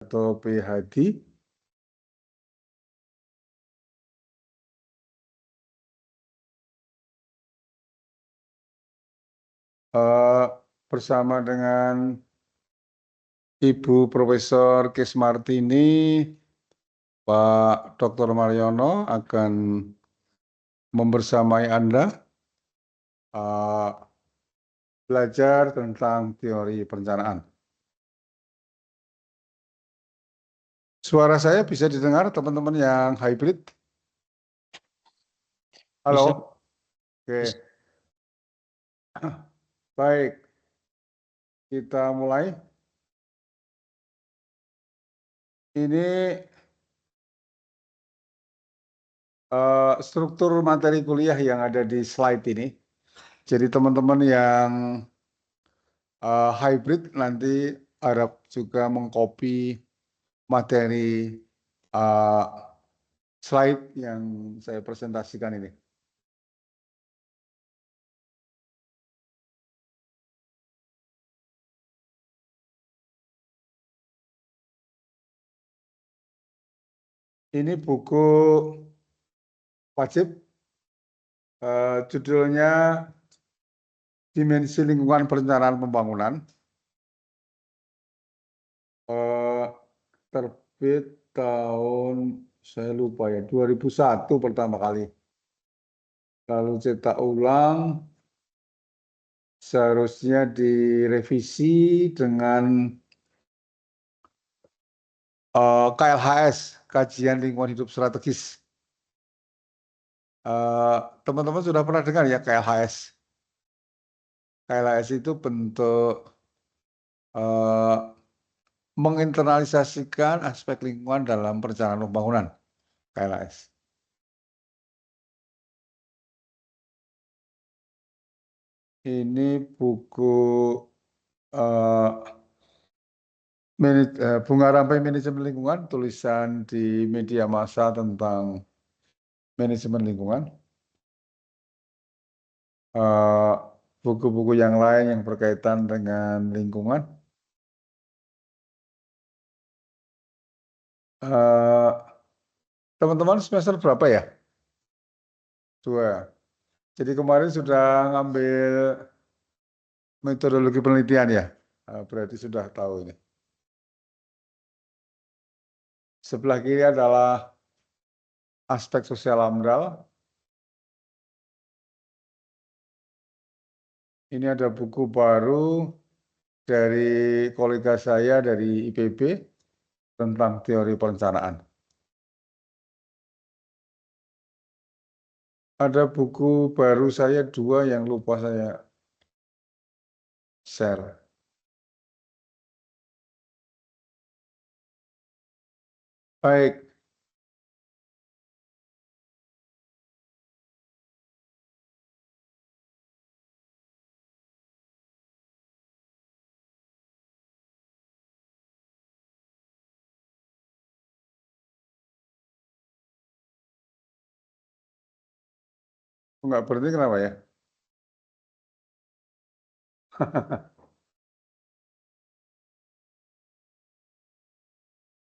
atau PhD. Bersama dengan Ibu Profesor Kes Martini, Pak Dr. Mariono akan membersamai Anda belajar tentang teori perencanaan. Suara saya bisa didengar teman-teman yang hybrid? Halo? Oke. Baik, kita mulai. Ini struktur materi kuliah yang ada di slide ini. Jadi teman-teman yang hybrid nanti harap juga mengcopy materi slide yang saya presentasikan ini. Ini buku wajib, judulnya Dimensi Lingkungan Perencanaan Pembangunan, terbit tahun saya lupa ya 2001 pertama kali, lalu cetak ulang, seharusnya direvisi dengan KLHS, Kajian Lingkungan Hidup Strategis. Teman-teman sudah pernah dengar ya KLHS? KLHS itu bentuk menginternalisasikan aspek lingkungan dalam perencanaan pembangunan, KLHS. Ini buku Bunga Rampai Manajemen Lingkungan, tulisan di media massa tentang manajemen lingkungan. Buku-buku yang lain yang berkaitan dengan lingkungan. Teman-teman semester berapa ya? 2. Jadi kemarin sudah ngambil metodologi penelitian ya? Berarti sudah tahu ini. Sebelah kiri adalah aspek sosial AMDAL. Ini ada buku baru dari kolega saya dari IPB tentang teori perencanaan. Ada buku baru saya 2 yang lupa saya share. Baik. Enggak berhenti kenapa ya?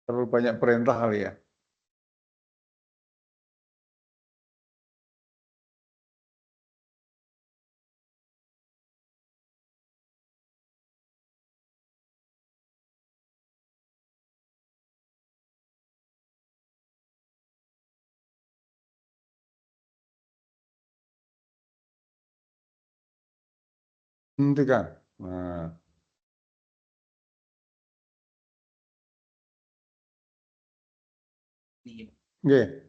Terlalu banyak perintah kali ya. Hentikan. Nah. Oke.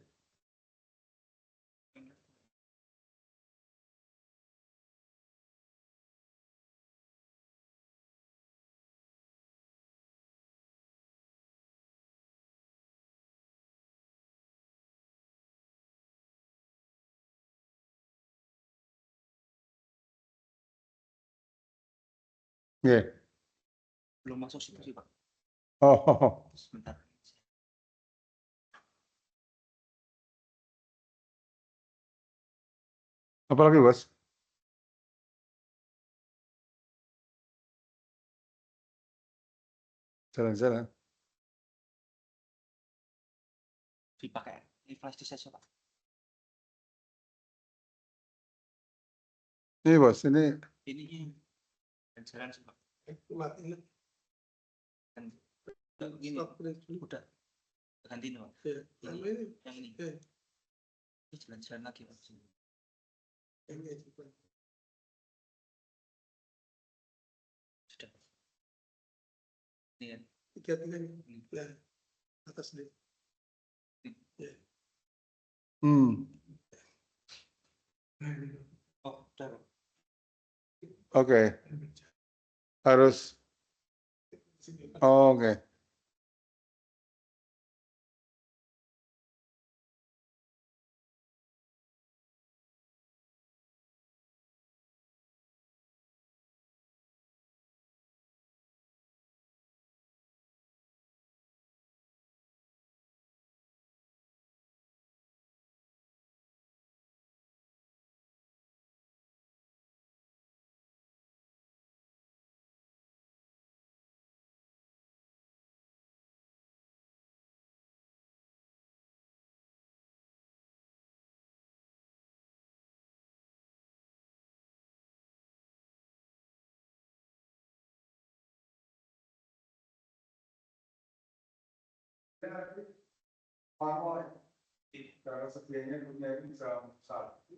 Oke. Belum masuk situ sih, Pak. Oh. Sebentar. Apalagi, Bos? Jalan-jalan. dipakai ini flash disk saja Pak. Ini bos, ini Ini dan jalan sih Pak. Mati. Dan ini udah ganti nih Pak. Ya, Ini yang ini. Ya. Ini jalan-jalan lagi Pak. Sudah. Ini kan. Tiga ya, atas deh. Oh, udah. Oke. Harus. Oh, oke. Karena sedianya punya bisa satu,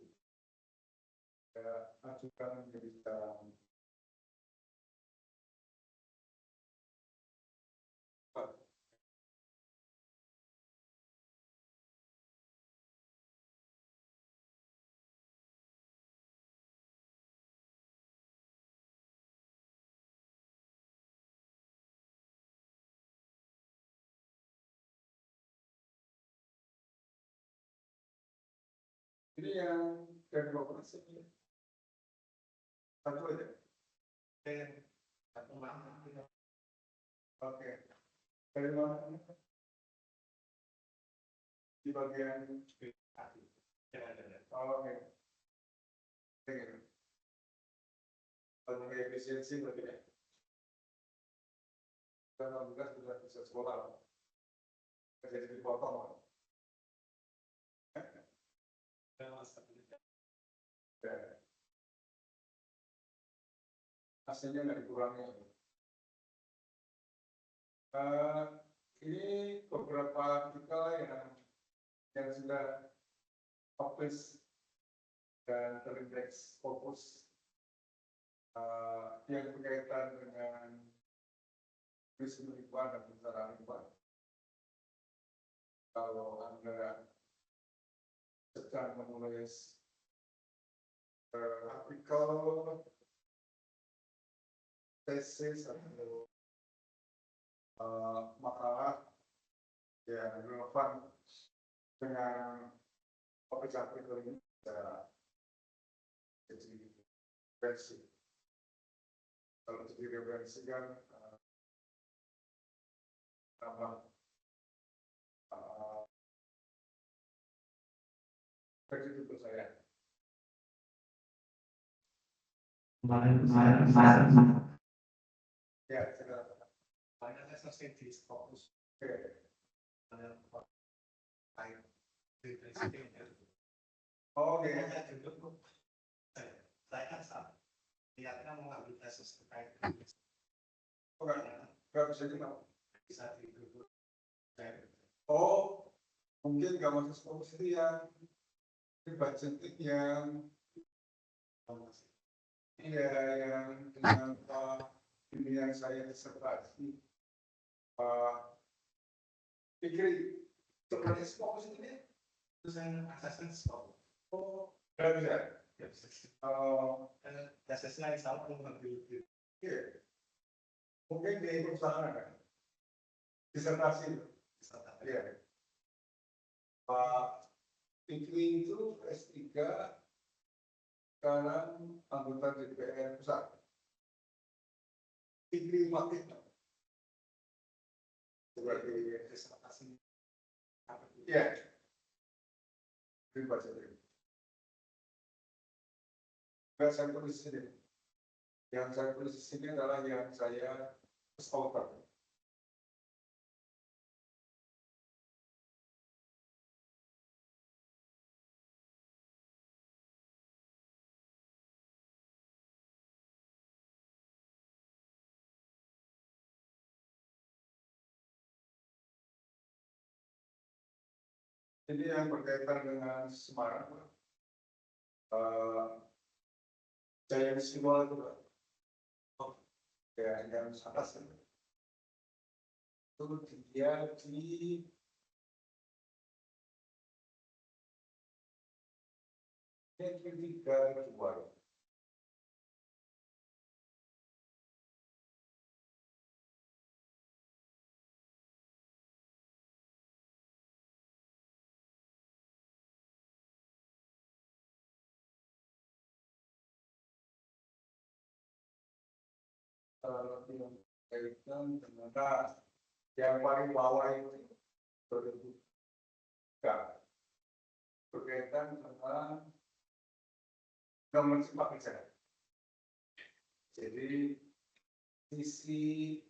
ajukan menjadi secara ini yang dari operasi satu aja. Oke. Dari mana? Di bagian oke. Bagian efisiensi berarti ya. Karena alhamdulillah sudah bisa sekolah. Jadi dipotong. Hasilnya nggak dikurangi. Ini beberapa artikel yang sudah publish dan terindeks fokus yang berkaitan dengan krisis lingkungan dan bencana lingkungan. Kalau Anda sedang menulis artikel, tesis atau makalah yang relevan dengan topik artikel ini bisa jadi referensi. Kalau jadi referensi kan tambah kredit untuk saya. Ya, banyak selesai di fokus. Oke. Saya kan salah. Lihatnya mengambil tesis terkait. Nggak bisa kenal. Bisa ditutup. Oh, mungkin nggak masuk fokus itu yang budgeting yang iya yang dengan pilihan saya disertasi Fikri sebenarnya fokus itu ya terus yang asesmen skop. Oh, nggak bisa. Asesmen yang sama mengambil itu. Iya. Mungkin di perusahaan kan disertasi. Iya. Pak Fikri itu S3 sekarang anggota DPR pusat. Fikri Makit. Sebagai disertasi. Iya. Terima kasih. Saya tulis ini. Yang saya tulis di sini adalah yang saya author. Ini yang berkaitan dengan Semarang, Pak. Jaya Siwal itu, Pak. Oh, ya, yang atas itu dia di yang ketiga dua. Yang berkaitan dengan yang paling bawah itu berbuka berkaitan dengan nomor sepak kerja. Jadi sisi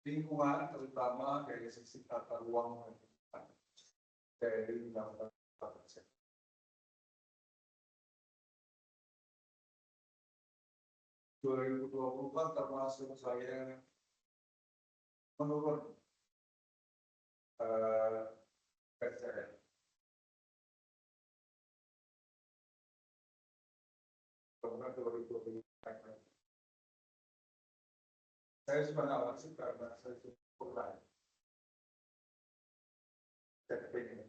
lingkungan terutama dari sisi tata ruang dari undang-undang sepak kerja. Dua 2024 termasuk saya menurun kerja. Kemudian 2024 saya sebenarnya sih karena saya cukup lain. Saya pengen.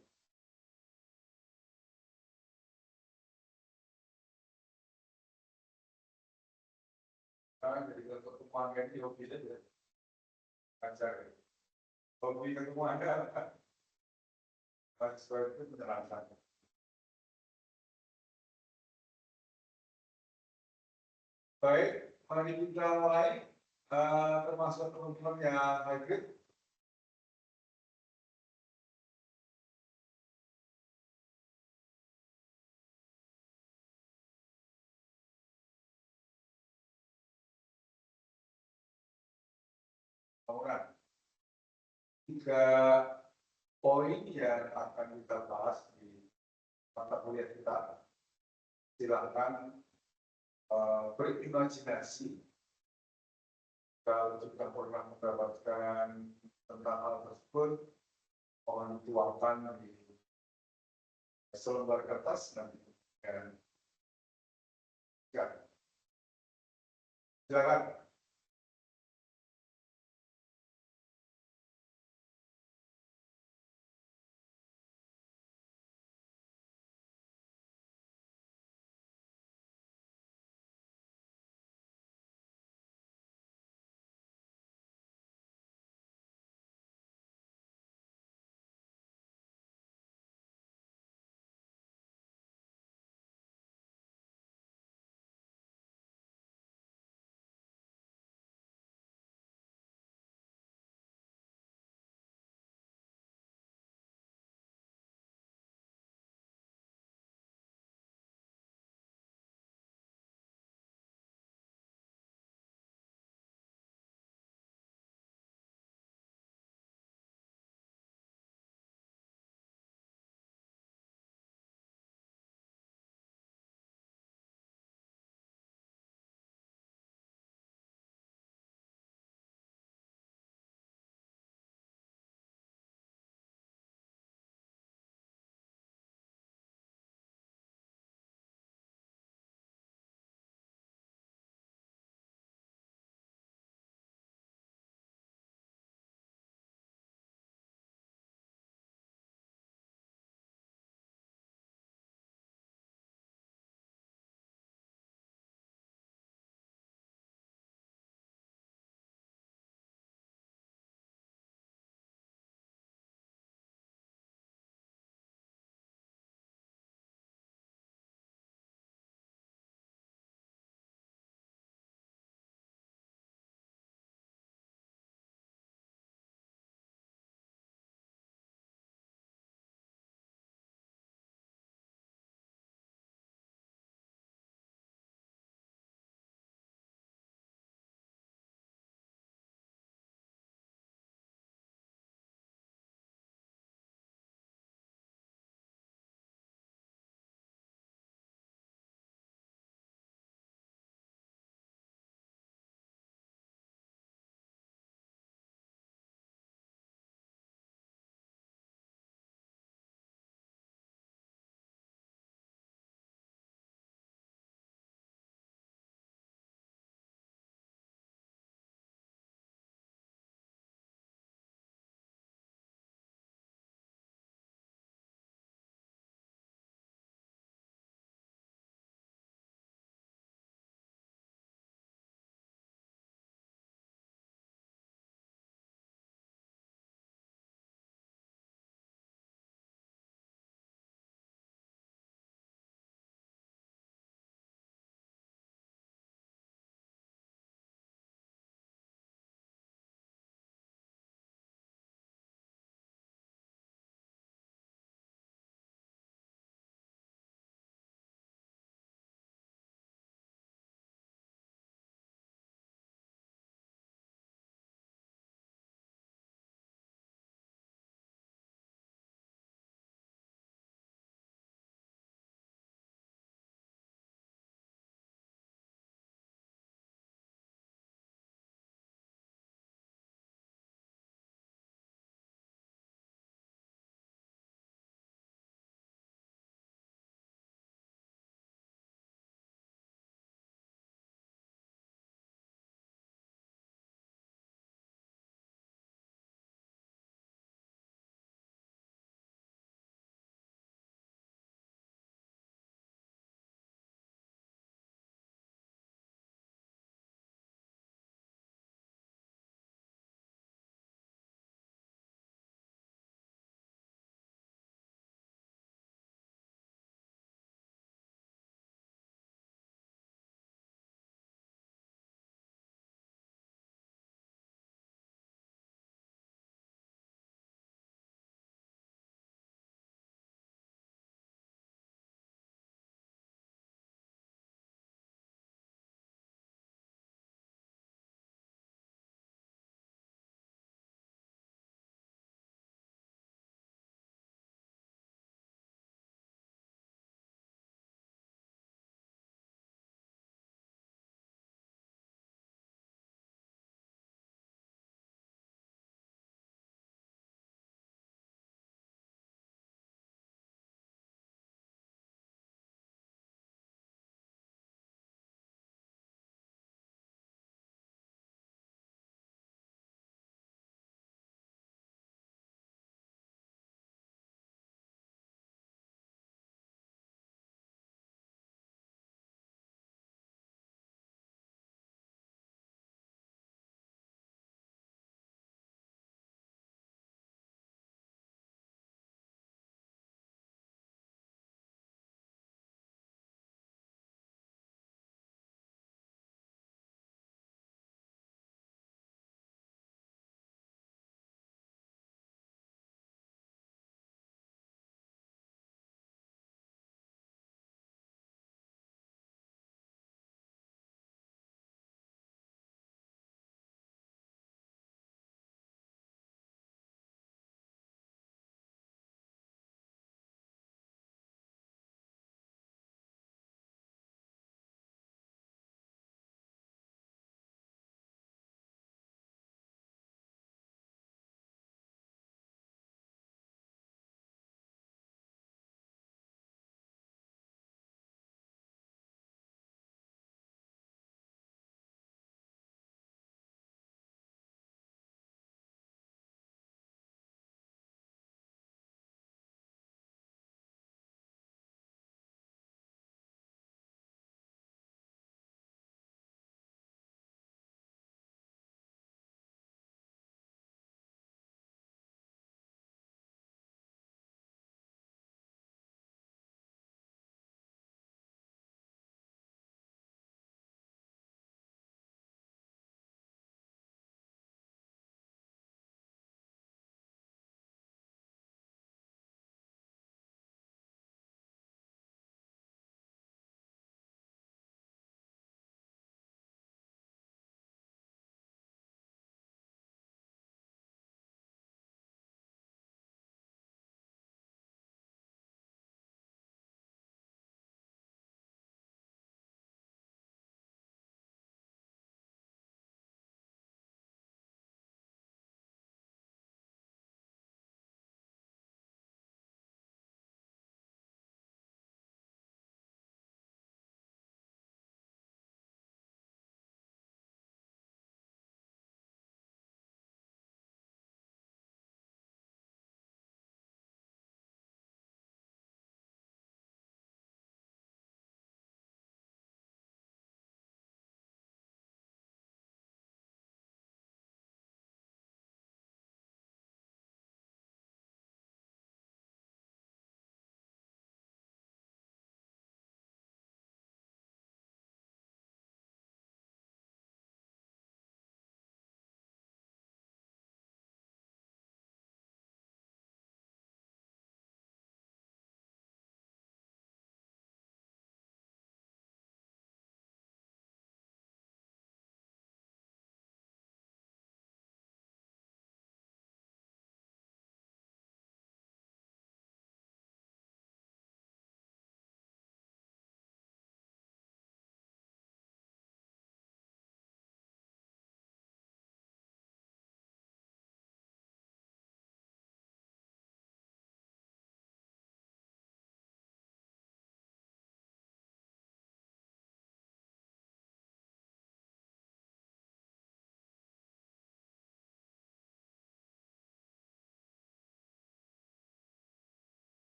Jadi untuk kepanggil di hobi saja. Ajar. Hobi ketemu Anda. Sesuai itu penjelasan. Baik, mari kita mulai. Termasuk teman-teman yang hybrid. Orang. 3 poin yang akan kita bahas di mata kuliah kita. Silakan berimajinasi kalau kita pernah mendapatkan tentang hal tersebut, mohon dituangkan di selembar kertas nanti. Ya, silakan.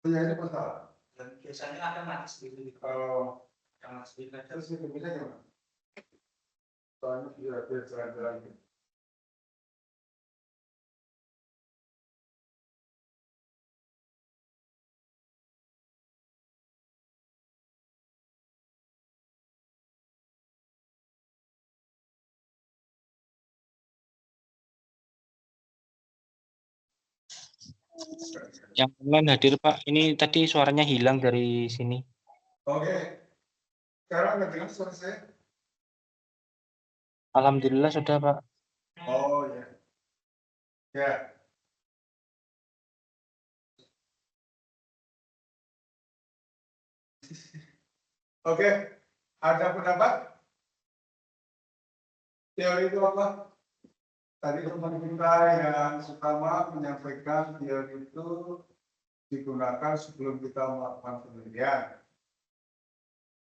punya ini masalah. Dan biasanya ada mati sendiri. Kalau Yang mati sendiri ada. terus itu bisa gimana? Soalnya dia jalan-jalan gitu. Yang online hadir Pak, ini tadi suaranya hilang dari sini. Oke. Sekarang ngedengar suara saya? Alhamdulillah sudah Pak. Oh ya. Ya. Oke. Ada pendapat? Teori itu apa? Tadi teman kita yang utama menyampaikan teori itu digunakan sebelum kita melakukan penelitian.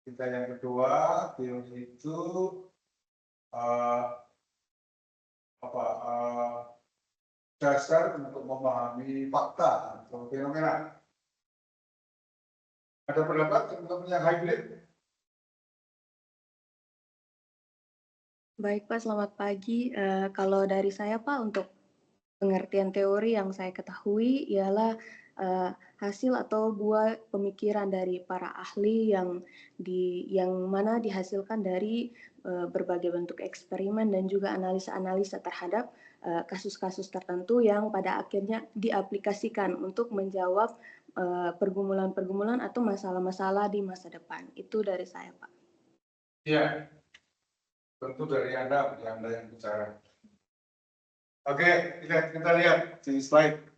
Kita yang kedua, teori itu dasar untuk memahami fakta atau fenomena. Ada pendapat teman-teman yang hybrid? Baik Pak, selamat pagi. Kalau dari saya Pak, untuk pengertian teori yang saya ketahui ialah hasil atau buah pemikiran dari para ahli yang mana dihasilkan dari berbagai bentuk eksperimen dan juga analisa-analisa terhadap kasus-kasus tertentu yang pada akhirnya diaplikasikan untuk menjawab pergumulan-pergumulan atau masalah-masalah di masa depan. Itu dari saya Pak. Iya. Tentu dari Anda yang bicara. Oke, kita lihat di slide.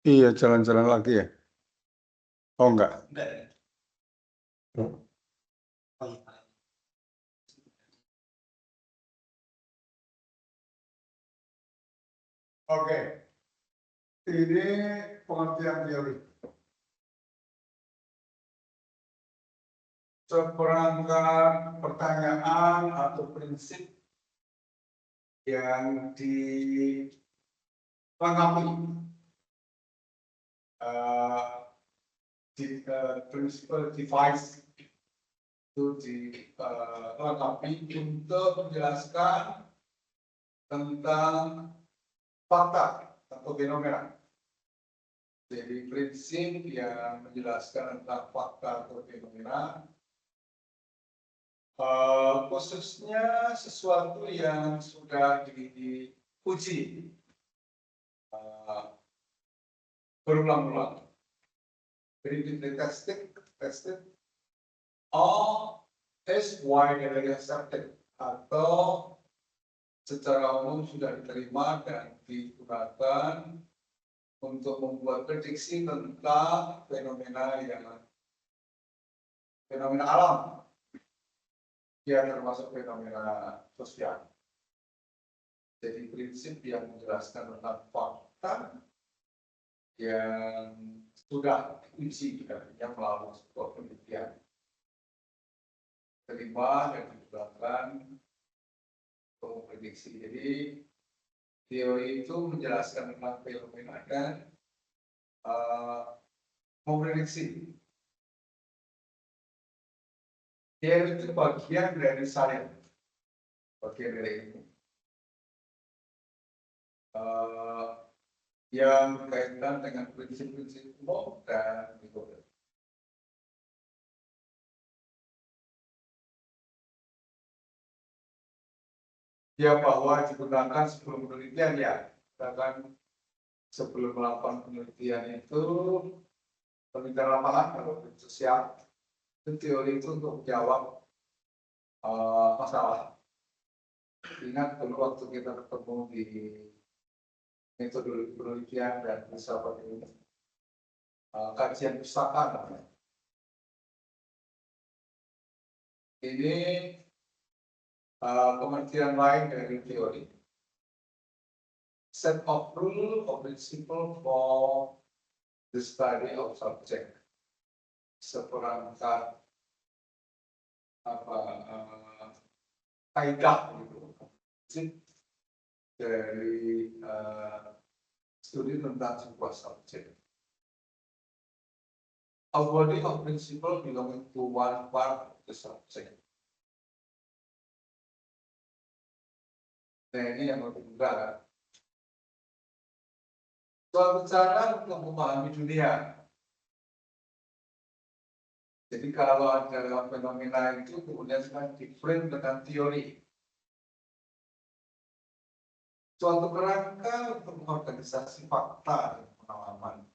Iya, jalan-jalan lagi ya? Oh enggak. Enggak. Hmm. Oh iya. Oke, ini pengertian teori. Seperangkat pertanyaan atau prinsip yang dilengkapi principal device itu dilengkapi untuk menjelaskan tentang fakta atau fenomena. Jadi prinsip yang menjelaskan tentang fakta atau fenomena, khususnya sesuatu yang sudah diuji berulang-ulang, repeatedly tested, or is widely accepted, atau secara umum sudah diterima dan digunakan untuk membuat prediksi tentang fenomena alam, ya termasuk fenomena sosial. Jadi prinsip yang menjelaskan tentang fakta yang sudah diuji yang melalui sebuah penelitian, terima dan digunakan untuk memprediksi. Jadi teori itu menjelaskan tentang fenomena dan memprediksi. Teori itu bagian dari sains, bagian dari ilmu yang berkaitan dengan prinsip-prinsip umum dan metode. Ya, bahwa digunakan sebelum penelitian, ya, bahkan sebelum melakukan penelitian itu penelitian lapangan kalau sosial itu teori itu untuk menjawab masalah. Ingat dulu waktu kita ketemu di metode penelitian dan filsafat ini, kajian pustaka namanya. Ini Pengertian lain dari teori, set of rule or principle for the study of subject, seperangkat kaidah gitu, dari studi tentang sebuah subjek. A body of principle belonging to one part of the subject. Nah, ini yang kedua. Soal cara untuk memahami dunia. Jadi kalau ada fenomena itu kemudian sekarang di-frame dengan teori. Suatu kerangka untuk mengorganisasi fakta dan pengalaman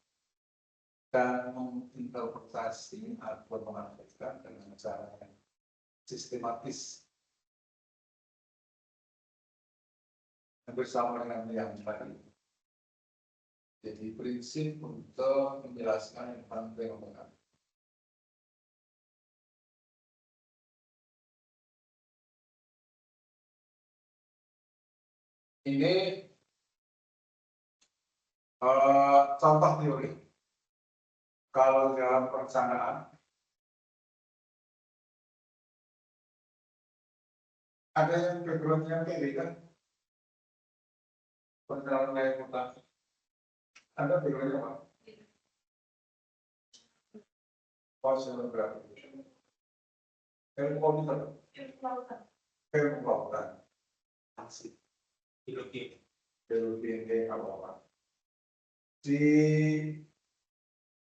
dan menginterpretasi atau mengartikan dengan cara yang sistematis bersama dengan yang tadi. Jadi prinsip untuk menjelaskan tentang fenomena. Ini contoh teori. Kalau dalam perencanaan ada yang backgroundnya PW kan? Perencanaan wilayah kota. Ada backgroundnya apa? Oceanografi. Ilmu komputer. Ilmu kelautan. Asik. Biologi. Biologi apa? Di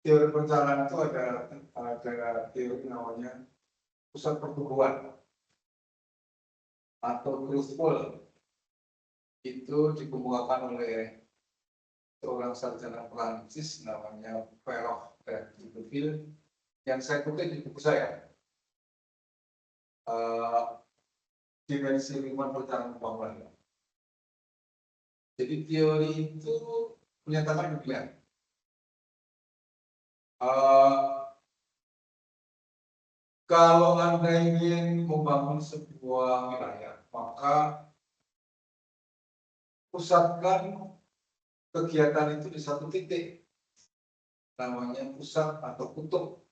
teori perencanaan itu ada teori namanya pusat pertumbuhan atau Creutzfeldt. Itu dikemukakan oleh seorang sarjana Prancis namanya Perroch dan Duville yang saya kutip di buku saya. Dimensi lingkungan perencanaan pembangunan. Jadi teori itu menyatakan demikian. Kalau Anda ingin membangun sebuah wilayah, maka pusatkan kegiatan itu di satu titik, namanya pusat atau kutub.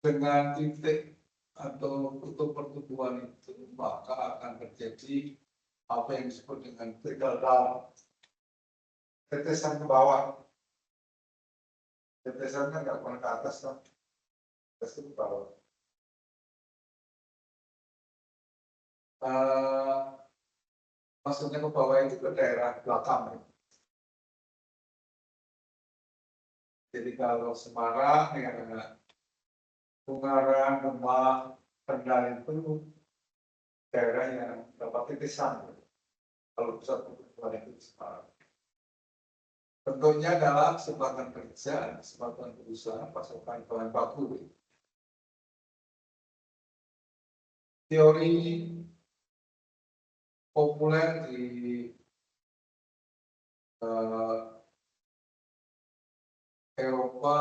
Dengan titik atau kutub pertumbuhan itu, maka akan terjadi apa yang disebut dengan trickle down, tetesan ke bawah. Tetesan kan nggak pernah ke atas, kan? Tetesan ke bawah. Maksudnya ke bawah itu ke daerah belakang. Jadi kalau Semarang, ya, Ungaran, Demak, Kendal itu daerah yang dapat titisan. Kalau pusat pertumbuhan itu di Semarang. Bentuknya adalah kesempatan kerja, kesempatan berusaha, pasokan bahan baku. Teori populer di Eropa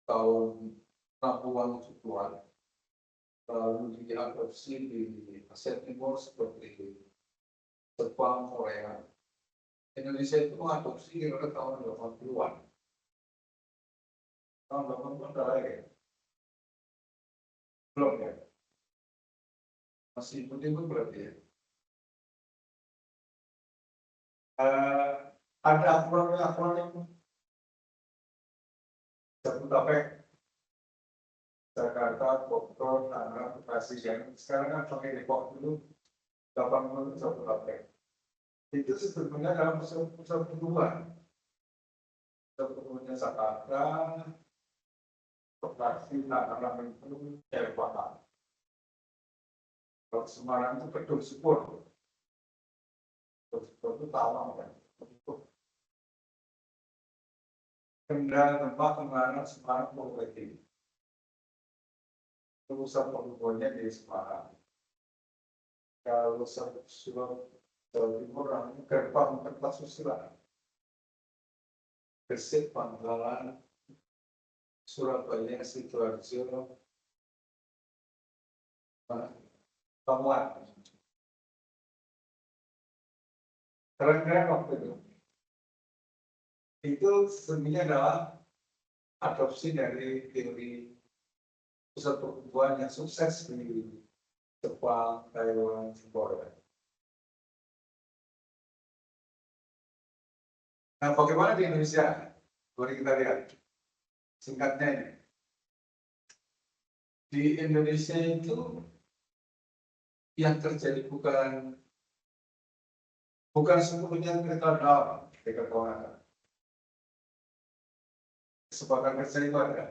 tahun 60-an 70-an, lalu diadopsi di Asia Timur seperti Jepang, Korea. Indonesia itu mengadopsi kira-kira tahun 80-an. Tahun 80-an udah ya? Belum ya? Masih ikut-ikut berarti ya? Ada akronim Jabodetabek, Jakarta, Bogor, Tangerang, Bekasi, yang sekarang kan pakai Depok dulu 80 Jabodetabek. Itu sebetulnya dalam pusat pertumbuhan. Sebetulnya Jakarta, Bekasi, Tangerang itu Eropa. Kalau Semarang itu Bedung Sepur. Bedung Sepur itu Tawang kan. Kendal, Demak, Ungaran, Semarang, Purworejo. Pusat pertumbuhannya di Semarang. Kalau Jawa Timur namanya gerbang tempat susulan. Gresik, Bangkalan, Surabaya, Sidoarjo, temuan. Keren-keren waktu itu sebenarnya adalah adopsi dari teori pusat pertumbuhan yang sukses di Jepang, Taiwan, Korea. Nah, bagaimana di Indonesia? Mari kita lihat singkatnya ini. Di Indonesia itu yang terjadi bukan sepenuhnya critical down, kekeponakan. Kesempatan kerja itu ada.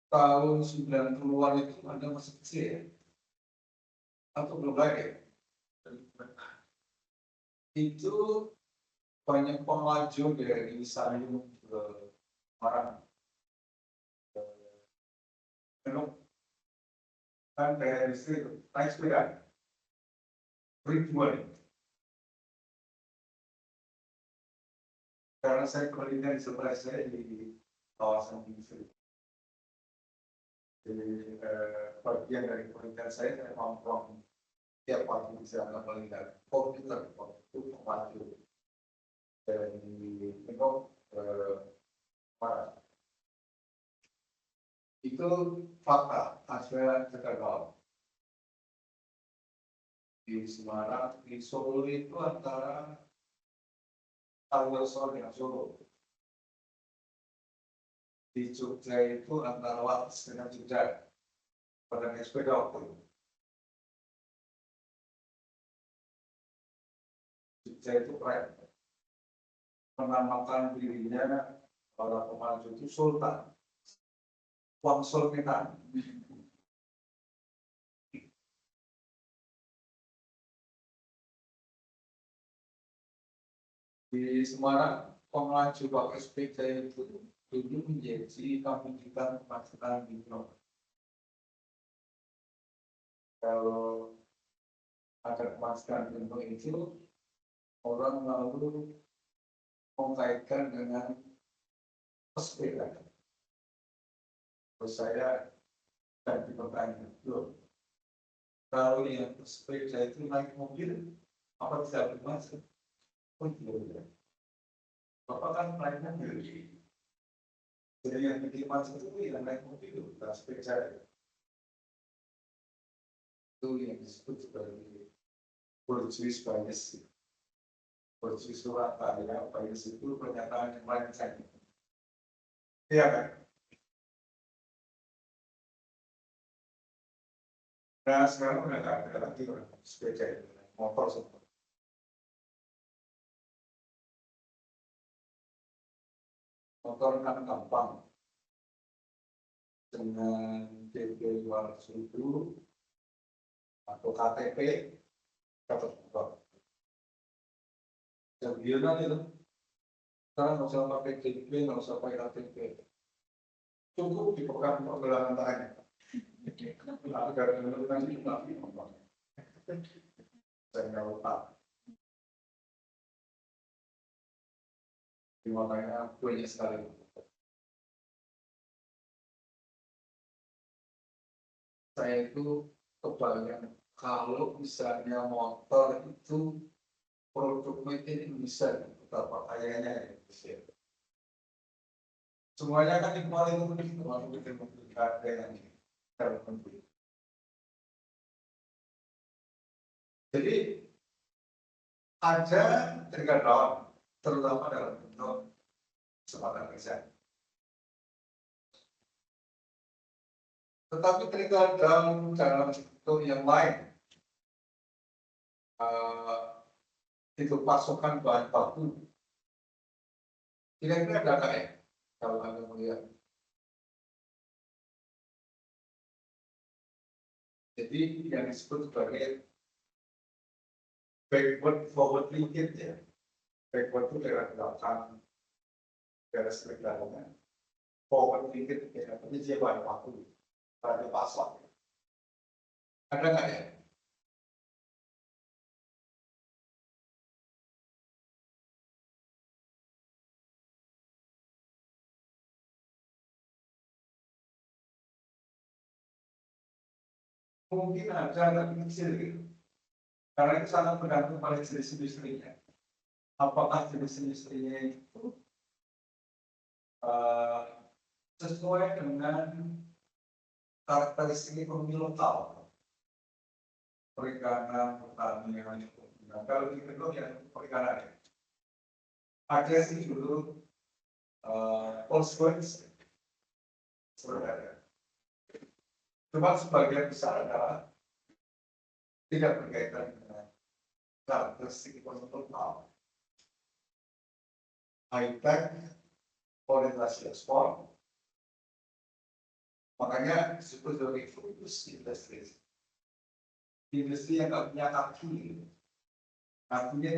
Tahun 90-an itu Anda masih kecil ya? Atau belum lagi? Itu banyak pemaju dari Sayung ke Semarang. Kan kayak istri itu, naik sepeda. Ribuan. Karena saya penelitian di sebelah saya di kawasan industri. Jadi bagian dari penelitian saya mampu tiap waktu bisa melihat komputer itu maju dari minum parah. Itu fakta hasil cekal di Semarang, di Solo itu antara Alwasol dengan Solo. Di Jogja itu antara Wates dengan Jogja pada naik sepeda waktu itu. Jogja itu keren, menamakan dirinya para pemaju itu Sultan, Wangsul Medan. Di Semarang, pemaju pakai sepeda itu dulu menjadi pembibitan kemacetan di Pulau. Kalau ada kemacetan bentuk itu, orang lalu mengkaitkan dengan pesepeda. Terus saya ganti pertanyaan, loh, kalau yang pesepeda itu naik mobil, apa bisa bermacet? Oh iya, Bapak kan naik mobil. Jadi yang bikin macet itu yang naik mobil, bukan sepeda. Itu yang disebut sebagai Portugis bias. Portugis Surabaya bias itu pernyataan yang lain saja. Iya kan? Nah sekarang udah nggak ada lagi orang sepeda itu, motor semua. Motor kan gampang dengan DP 200.000 atau KTP dapat motor. Dan biarlah itu sekarang nggak usah pakai DP, nggak usah pakai KTP, cukup dipegang pergelangan tangannya. Agar nanti kita saya nggak lupa. Makanya banyak sekali. Saya itu kebayang kalau misalnya motor itu produk made in Indonesia, betapa kayanya Indonesia. Semuanya kan dikembali ke termasuk mobil ada yang dalam negeri. Jadi ada terkadang terutama dalam bentuk kesempatan kerja. Tetapi terkadang dalam bentuk yang lain, itu pasokan bahan baku. Kira-kira ada nggak ya? Kalau Anda melihat. Jadi yang disebut sebagai backward forward linkage ya. Backward itu daerah belakang, daerah sekitarnya. Forward linkage ya, tapi dia bahan baku. Pada pasok. Ada nggak ya? Mungkin ada tapi kecil gitu. Karena itu sangat bergantung pada jenis industrinya. Apakah jenis industrinya itu eh, sesuai dengan karakteristik ekonomi lokal, perikanan, pertanian. Nah, kalau di Indo yang perikanan, ada sih dulu Volkswagen sebenarnya. Cuma sebagian besar adalah tidak berkaitan dengan karakteristik ekonomi lokal. High-tech, orientasi ekspor, makanya disebut sebagai fokus industri. Industri yang nggak punya kaki, artinya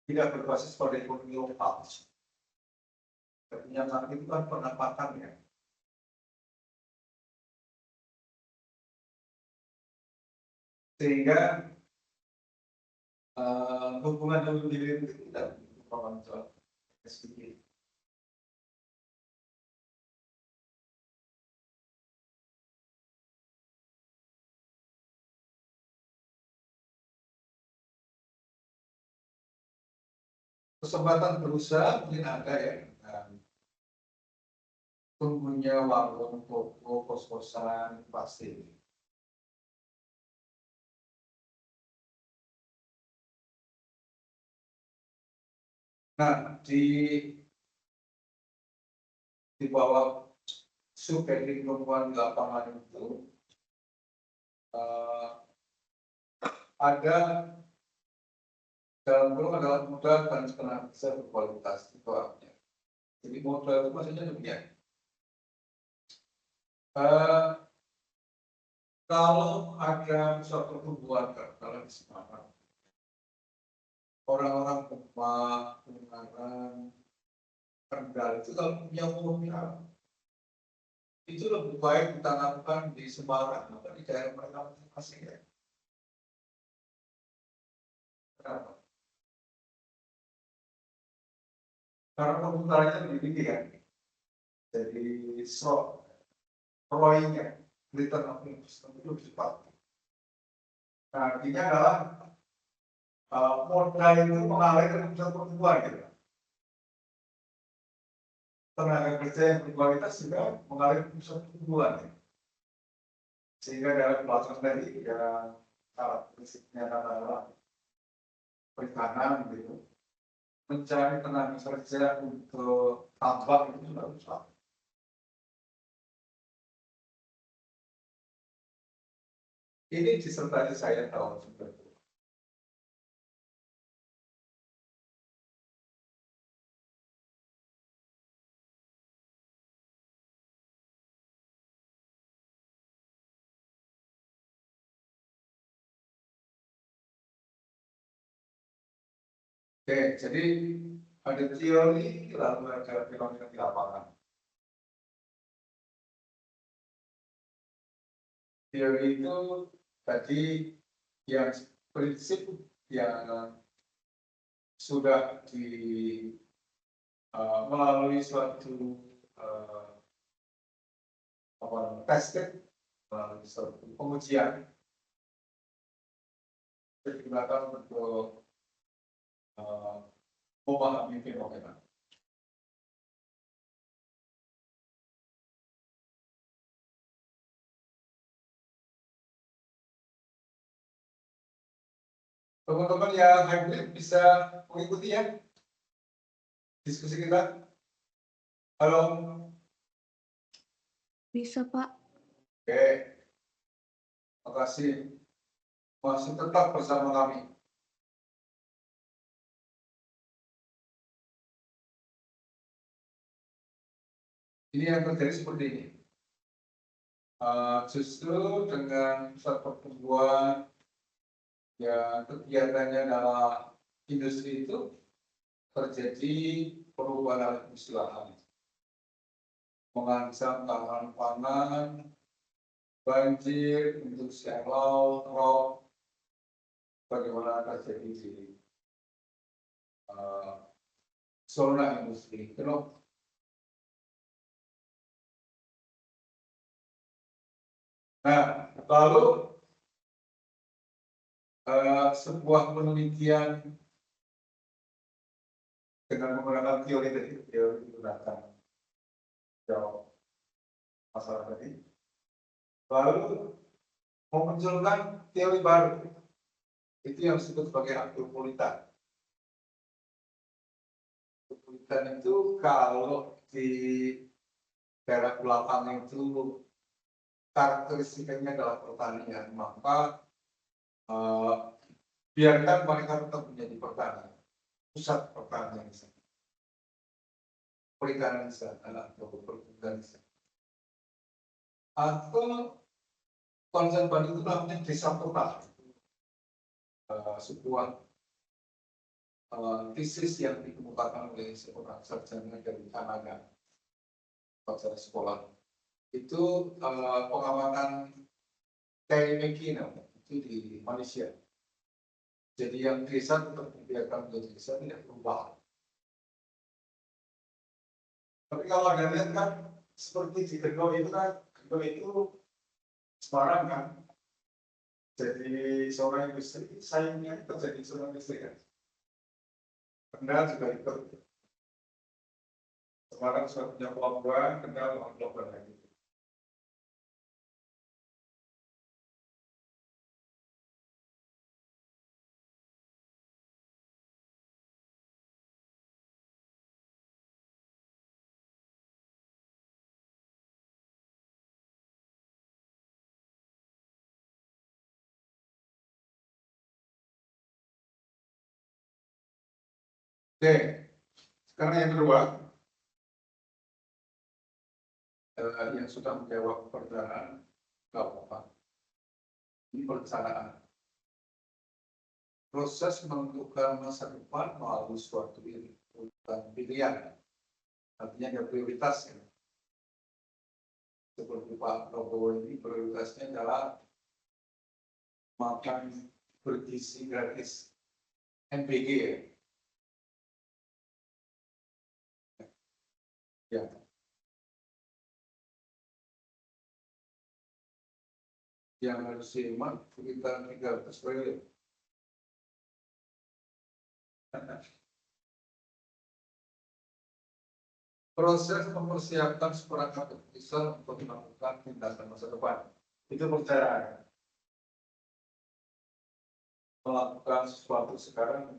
tidak berbasis pada ekonomi lokal. Nggak punya kaki itu kan pendapatan ya. Sehingga hubungan dengan hilir itu tidak mengontrol SDG. Kesempatan berusaha mungkin ada ya, tumbuhnya warung, toko, kos-kosan pasti. Nah, di bawah subheading perempuan di lapangan itu ada dalam kurung adalah modal dan tenaga kerja berkualitas itu artinya. Jadi modal itu maksudnya demikian. Kalau ada suatu pertumbuhan kalau di Semarang, orang-orang Demak, Ungaran, Kendal itu kalau punya modal itu lebih baik ditanamkan di Semarang atau di daerah mereka masing-masing ya. Kenapa? Karena perputarannya lebih tinggi kan. Jadi ROI-nya, return of investment itu lebih cepat. Nah, artinya adalah modal itu mengalir ke pusat pertumbuhan gitu. Tenaga kerja yang berkualitas juga mengalir ke pusat pertumbuhan. Ya. Sehingga dalam pelaksanaan tadi ya karakteristiknya adalah perikanan gitu. Mencari tenaga kerja untuk tambang itu sudah susah. Ini disertai saya tahun 90. Oke, jadi ada teori lalu ada fenomena di lapangan. Teori itu tadi yang prinsip yang sudah melalui suatu testing, melalui suatu pengujian digunakan untuk memahami fenomena. Teman-teman yang hybrid bisa mengikuti ya diskusi kita. Halo. Bisa, Pak. Oke. Terima kasih. Masih tetap bersama kami. Ini yang terjadi seperti ini. Justru dengan pusat pertumbuhan yang kegiatannya adalah industri itu terjadi perubahan industri lahan, mengancam keamanan pangan, banjir, industri air laut, rob, bagaimana terjadi di zona industri. Nah, lalu sebuah penelitian dengan menggunakan teori digunakan jawab masalah tadi, lalu memunculkan teori baru, itu yang disebut sebagai akropolitan. Akropolitan itu kalau di daerah belakang itu karakteristikanya adalah pertanian, maka biarkan mereka tetap menjadi pertanian, pusat pertanian di sana, perikanan di sana atau perkebunan di sana. Atau konsep baru itu namanya desa total, sebuah tesis yang dikemukakan oleh seorang sarjana dari Kanada, sarjana sekolah. Itu pengamatan Terry McKenna itu di Malaysia. Jadi yang desa tetap dibiarkan menjadi desa, tidak berubah. Tapi kalau Anda lihat kan seperti di Gendo itu kan, Gendo itu Semarang kan, jadi seorang industri, saingnya terjadi seorang industri kan. Kendal juga ikut. Semarang sudah punya pelabuhan, Kendal pelabuhan lagi. Oke, sekarang yang kedua, yang sudah menjawab pertanyaan nggak apa-apa. Ini perencanaan. Proses menentukan masa depan melalui suatu pilihan, artinya ada prioritas ya. Seperti Pak Prabowo ini prioritasnya adalah makan bergizi gratis, MBG ya. Ya. Yang harus dihemat sekitar 300 triliun. Proses mempersiapkan seperangkat keputusan untuk melakukan tindakan masa depan itu percaraan. Melakukan sesuatu sekarang.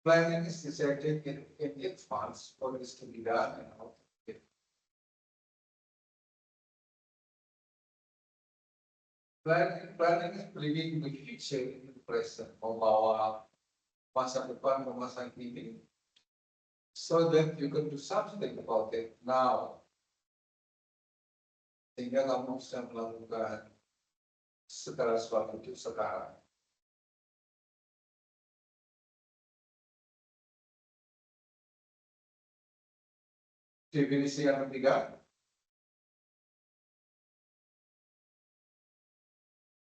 Planning is decided in advance for this to be done and how to do it. Planning is bringing the future into the present, membawa masa depan ke masa kini, so that you can do something about it now. Sehingga kamu bisa melakukan segala sesuatu itu sekarang. Definisi yang ketiga,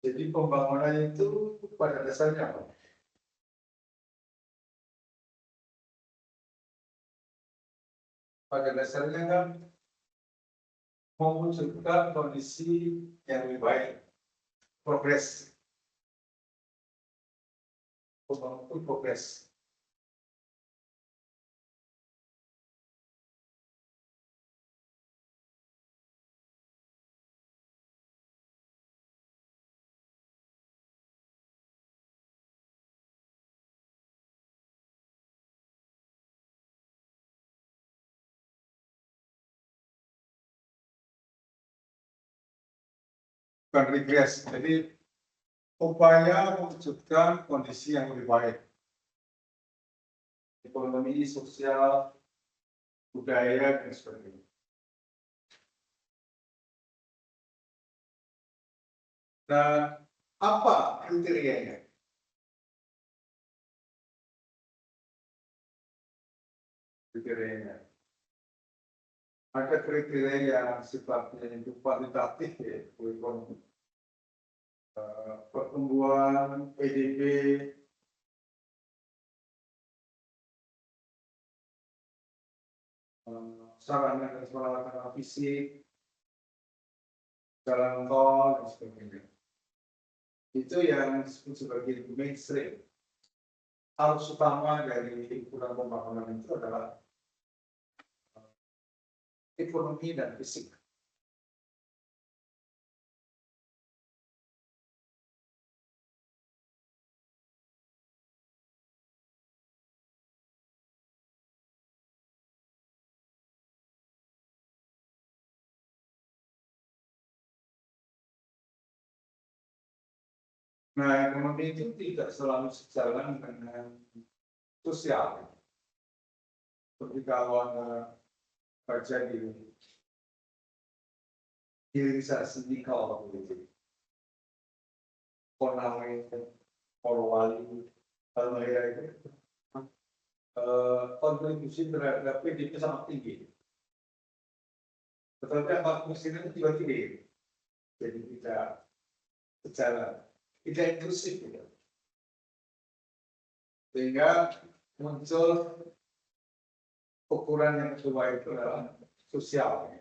jadi pembangunan itu pada dasarnya apa? Pada dasarnya kan mewujudkan kondisi yang lebih baik, progres, pembangunan itu progres. Bukan regress, jadi upaya mewujudkan kondisi yang lebih baik, ekonomi, sosial, budaya, dan sebagainya. Nah, apa kriterianya? Kriterianya. Ada kriteria yang sifatnya itu kualitatif ya, ekonomi. Pertumbuhan PDB, sarana dan peralatan fisik, jalan tol dan sebagainya. Itu yang disebut sebagai mainstream. Arus utama dari ukuran pembangunan itu adalah ekonomi dan fisik. Nah, ekonomi itu tidak selalu sejalan dengan sosial. Seperti kalau Anda baca di hilirisasi nikel begitu. Konawe, Polwali, Halmahera itu kontribusi terhadap PDB sangat tinggi. Tetapi apa mesinnya itu tiba-tiba, jadi tidak sejalan, tidak inklusif. Gitu. Sehingga muncul ukuran yang kedua itu adalah sosial.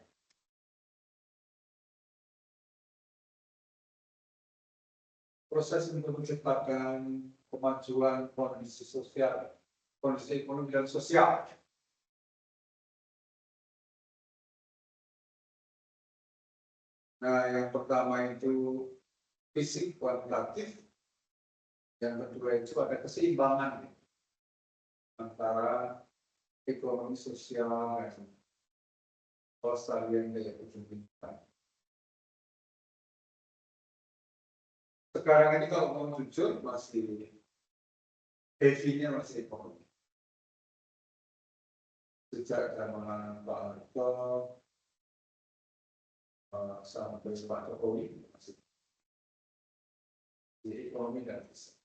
Proses untuk menciptakan kemajuan kondisi sosial, kondisi ekonomi dan sosial. Nah, yang pertama itu fisik kuantitatif, yang kedua itu ada keseimbangan antara ekonomi sosial dan kelestarian daya kehidupan. Sekarang ini kalau mau jujur masih heavy-nya masih ekonomi. Sejak zaman Pak Harto sampai Pak Jokowi masih di ekonomi dan fisik.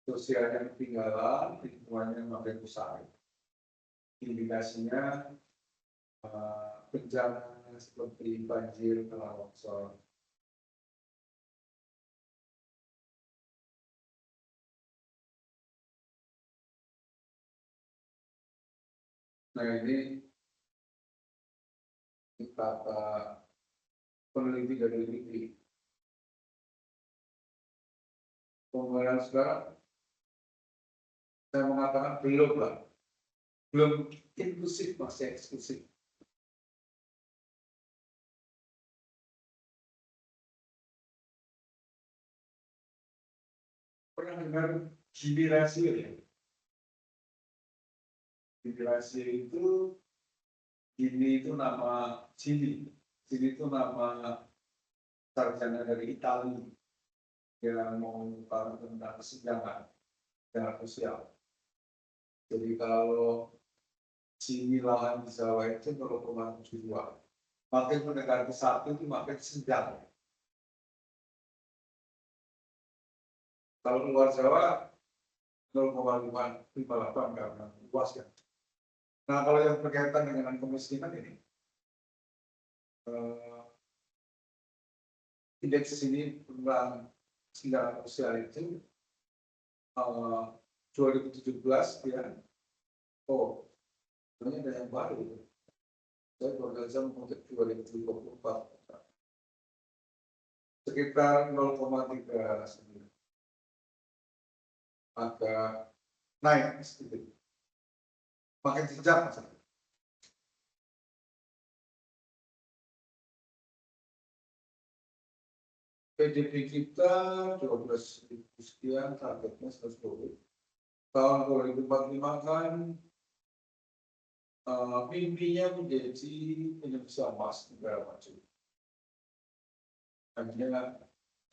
Sosialnya ketinggalan, lingkungannya makin rusak. Indikasinya bencana seperti banjir, tanah longsor. Nah, ini kata peneliti dari LIPI. Pembangunan sekarang, saya mengatakan belum inklusif, masih eksklusif. Pernah dengar Gini rasio ya? Gini rasio itu, Gini itu nama Gini itu nama sarjana dari Italia yang mengungkapkan tentang kesenjangan secara sosial. Jadi kalau Gini lahan di Jawa itu 0,72, makin mendekati 1 itu makin senjang. Kalau luar Jawa 0,58 karena luas ya. Nah, kalau yang berkaitan dengan kemiskinan ini, indeks ini tentang kesenjangan sosial itu 2017 ya. Oh, ini ada yang baru. Saya baru saja mengutip 2024 sekitar 0,39. Agak naik sedikit, makin jenjang. PDB kita 12.000 sekian, targetnya 110. Tahun 2045 kan mimpinya menjadi Indonesia emas negara maju. Hanya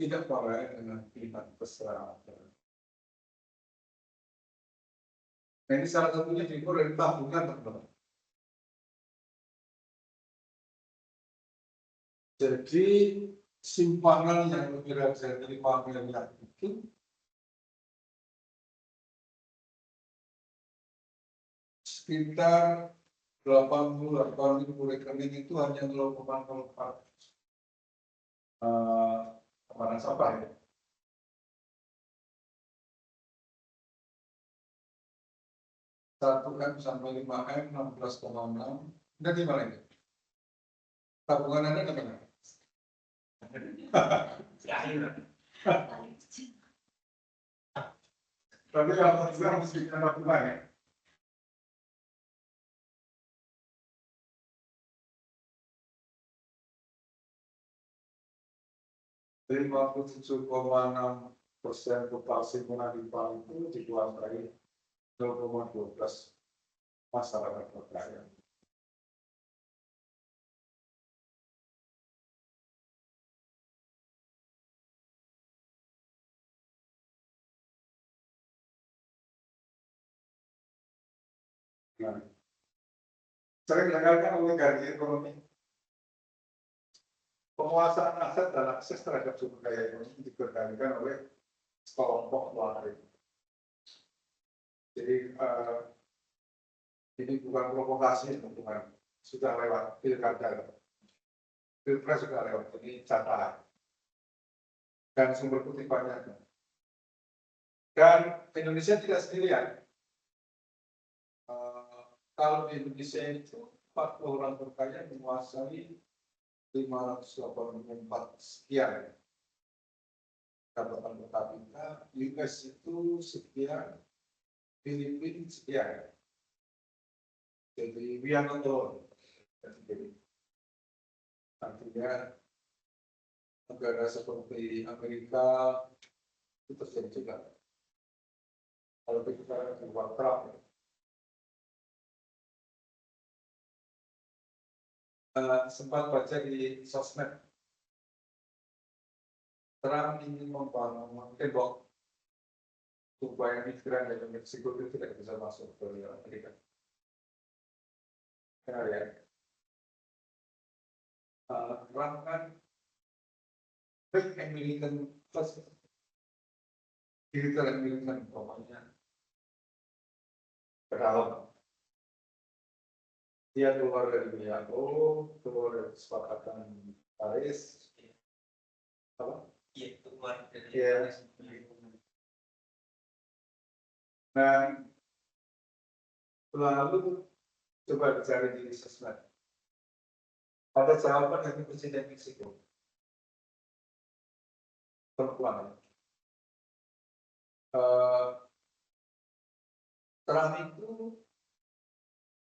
tidak paralel dengan pilihan keselamatan. Nah, ini salah satunya diukur dari tabungan, teman-teman. Jadi simpanan yang lebih dari 5 miliar itu sekitar 88.000 rekening itu hanya 0,04 kemana sampah ya. 1 M sampai 5 M 16,6. Dan di mana itu? Tabungan Anda di mana? Tapi kalau juga harus bikin tabungan ya. Dari 57,6% populasi Munadipal itu dikuasai 0,12 masyarakat berkarya. Nah, sering digagalkan oligarki ekonomi. Penguasaan aset dan akses terhadap sumber daya ekonomi dikendalikan oleh sekelompok keluarga. Jadi ini bukan provokasi, teman-teman. Sudah lewat pilkada, pilpres sudah lewat. Ini catatan dan sumber kutipannya. Dan Indonesia tidak sendirian. Kalau di Indonesia itu 40 orang terkaya menguasai 584 sekian pendapatan per kapita, US itu sekian, Filipina sekian. Jadi we are not alone. Artinya negara seperti Amerika itu terjadi juga. Kalau kita buat Trump, sempat baca di sosmed, Trump ingin membangun tembok supaya migran dari Meksiko itu tidak bisa masuk ke Amerika. Benar ya? Trump kan big American first, digital American pokoknya berdalam. Dia keluar dari WHO, keluar dari kesepakatan Paris, apa? Iya, keluar dari Iya. Dan lalu coba dicari di sosmed. Ada jawaban dari Presiden Meksiko. Perempuan. Trump itu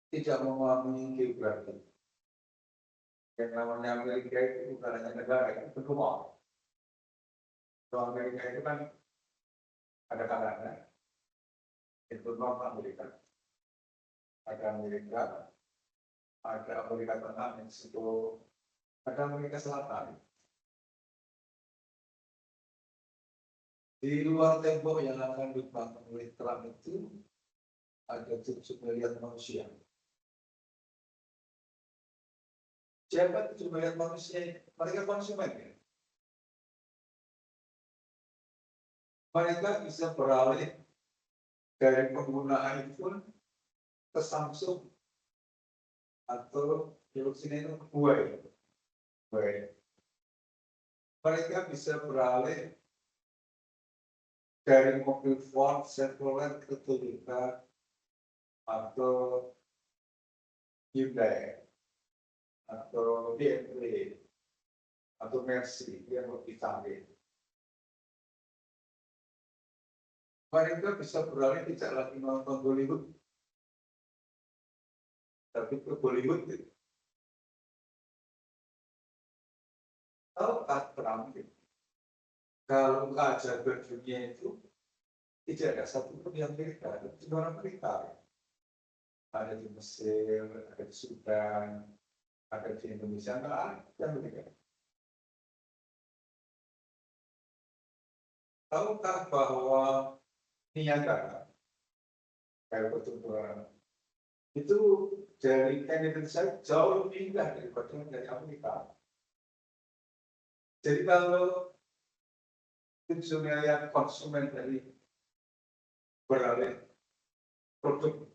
tidak memahami geografi. Yang namanya Amerika itu bukan hanya negara, itu benua. Kalau Amerika itu kan ada Kanada, itu North Amerika, ada Amerika, ada Amerika Tengah, Meksiko, ada Amerika Selatan. Di luar tembok yang akan dibangun oleh Trump itu ada 7 miliar manusia. Siapa 7 miliar manusia ini? Mereka konsumen ya? Mereka bisa beralih dari penggunaan iPhone ke Samsung atau sini itu Huawei. Mereka bisa beralih dari mobil Ford Chevrolet ke Toyota atau Hyundai atau BMW atau Mercy yang lebih canggih. Mereka bisa beralih tidak lagi nonton Bollywood, tapi ke Bollywood. Tahukah Trump kalau ajar dunia itu tidak ada satupun yang Amerika, itu orang Amerika. Ada di Mesir, ada di Sudan, ada di Indonesia, nggak ada Amerika. Tahukah bahwa Niagara, kayak pertumbuhan itu dari Indonesia jauh lebih indah daripada dari Amerika. Jadi kalau 7 miliar konsumen dari beralih produk,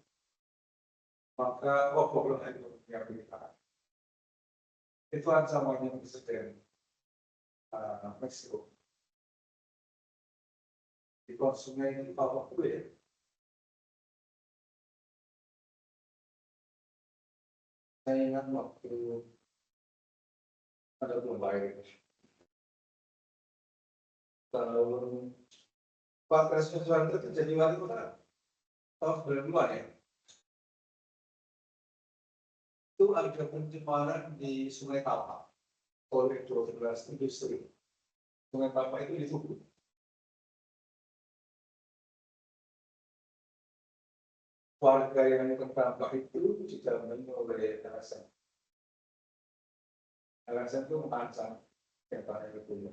maka problem ekonomi Amerika. Itu ancamannya Presiden Meksiko. Di konsumen di bawah kue, Saya ingat waktu ada pembaik tahun Pak Presiden Soeharto itu jadi wali kota tahun 92 ya. Itu ada pencemaran di Sungai Tapak oleh 12 industri. Sungai Tapak itu ditutup. Warga yang terdampak itu didampingi oleh LSM. LSM itu mengancam kata itu.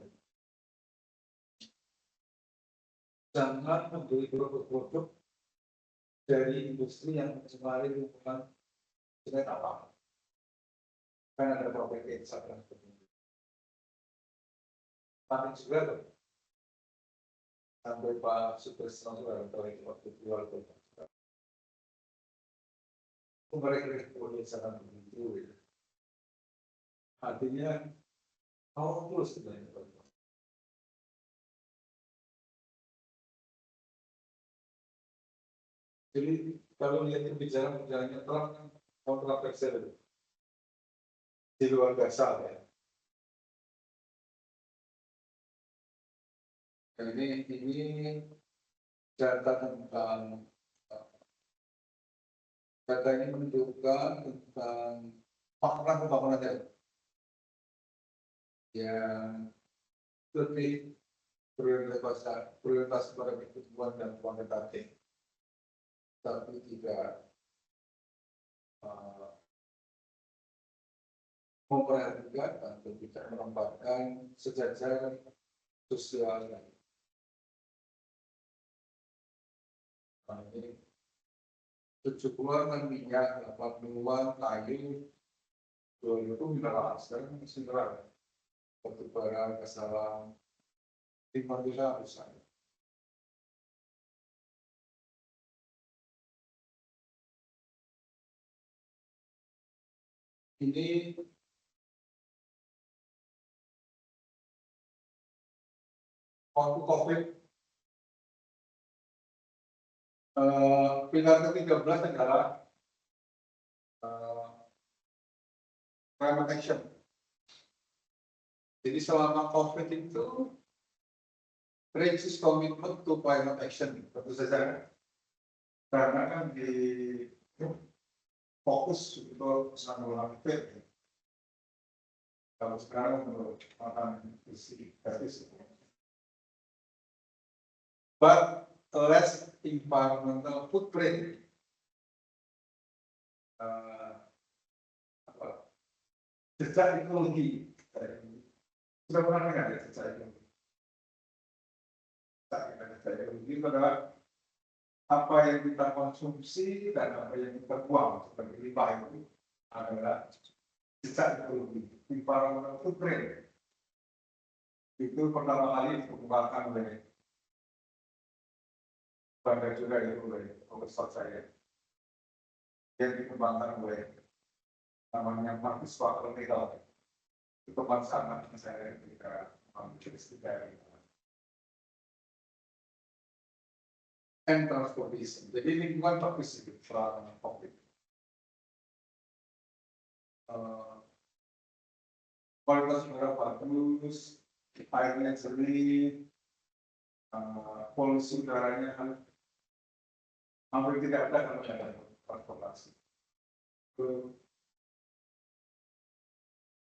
Jangan membeli produk-produk dari industri yang mencemari lingkungan Sungai Tapak. Karena ada pabrik insap dan sebagainya. Tapi juga loh, sampai Pak Superstar juga dari waktu jual kota. Mereka boleh sangat begitu. Ya. Artinya, mau terus sebenarnya. Jadi kalau lihat kebijakan-kebijakannya Trump kan kontroversial di luar biasa ya. Ini data tentang data ini menunjukkan tentang fakta pembangunan yang lebih prioritas pada pertumbuhan dan kuantitatif, tapi tidak memperhatikan atau tidak menempatkan sejajar sosial yang ini 70-an minyak, 80-an kayu, 2000 itu mineral, sekarang masih mineral. Batu bara, kesalahan, 5 juta besar. Ini waktu COVID, pilar ke-13 adalah climate action. Jadi selama COVID itu, krisis komitmen to climate action, tentu saja. Karena kan di fokus untuk penanggulangan COVID. Kalau sekarang untuk makan isi krisis. But less environmental footprint. Jejak ekologi. Sudah pernah dengar ya jejak ekologi? Jejak ekologi adalah apa yang kita konsumsi dan apa yang kita buang seperti limbah itu adalah jejak ekologi. Environmental footprint. Itu pertama kali dikembangkan oleh bangga juga itu oleh profesor saya yang dikembangkan oleh namanya Marcus Wahlberg itu teman sangat saya ketika mengambil studi and transportation. Jadi lingkungan bagus itu selama COVID. Kualitas udara bagus, airnya jernih, polusi udaranya hampir tidak ada kalau ada transportasi. Itu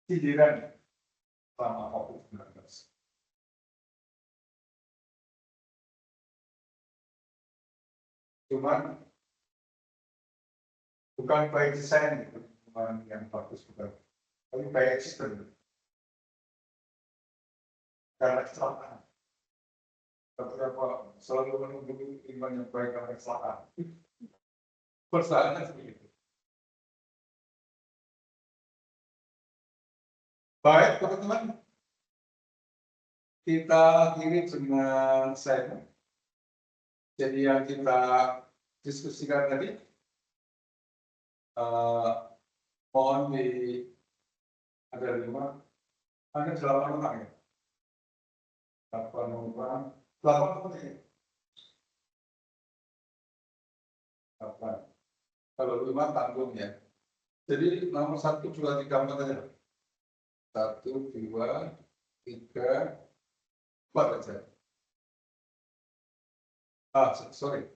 sindiran selama COVID-19. Cuman bukan by design bukan yang bagus bukan, tapi by accident. Karena kecelakaan. Beberapa selalu menunggu iman yang baik karena kecelakaan. Persoalannya seperti itu. Baik teman-teman, kita akhiri dengan segmen. Jadi yang kita diskusikan tadi, mohon ada 5, ada 8 orang ya. 8 orang ya. 8. Kalau 5 tanggung ya. Jadi nomor 1, 2, 3, 4 aja. 1, 2, 3, 4 aja. Sorry.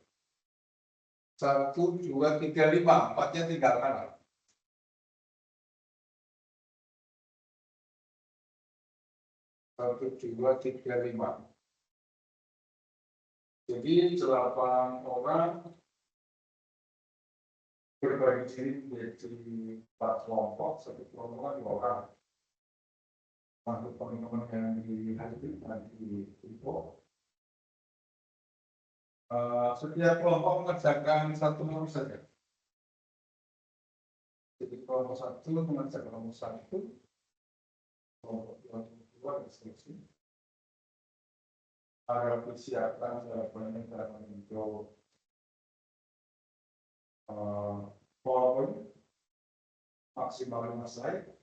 1, 2, 3, 5. 4-nya tinggalkan. 1, 2, 3, 5. Jadi 8 orang berbagi diri menjadi 4 kelompok, 1 kelompok 2 orang. Untuk teman-teman yang dihadiri nanti info. Setiap kelompok mengerjakan 1 nomor saja. Jadi kelompok 1 mengerjakan nomor 1, kelompok 2 dan seterusnya. Agar persiapan jawabannya dalam bentuk PowerPoint maksimal 5 slide.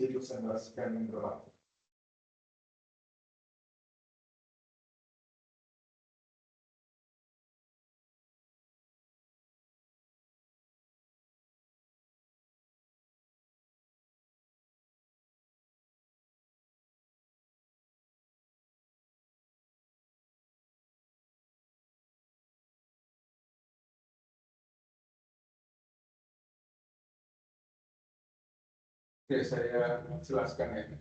Dipresentasikan yang berlaku. Oke, saya jelaskan ya.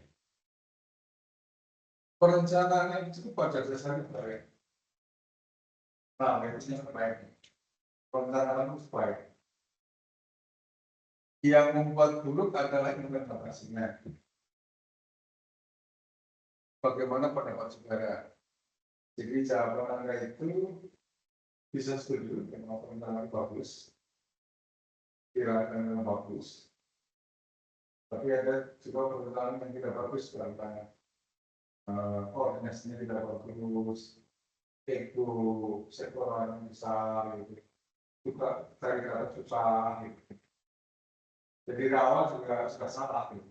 Perencanaan itu pada dasarnya baik. Nah, itu baik. Perencanaan itu baik. Yang membuat buruk adalah implementasinya. Bagaimana pendapat saudara? Jadi jawaban Anda itu bisa setuju dengan perencanaan bagus, kira-kira bagus. Tapi ada juga perencanaan yang tidak bagus karena koordinasinya tidak bagus, ego sektoral yang besar, gitu. Juga cari kata susah. Gitu. Jadi awal juga sudah salah. Gitu.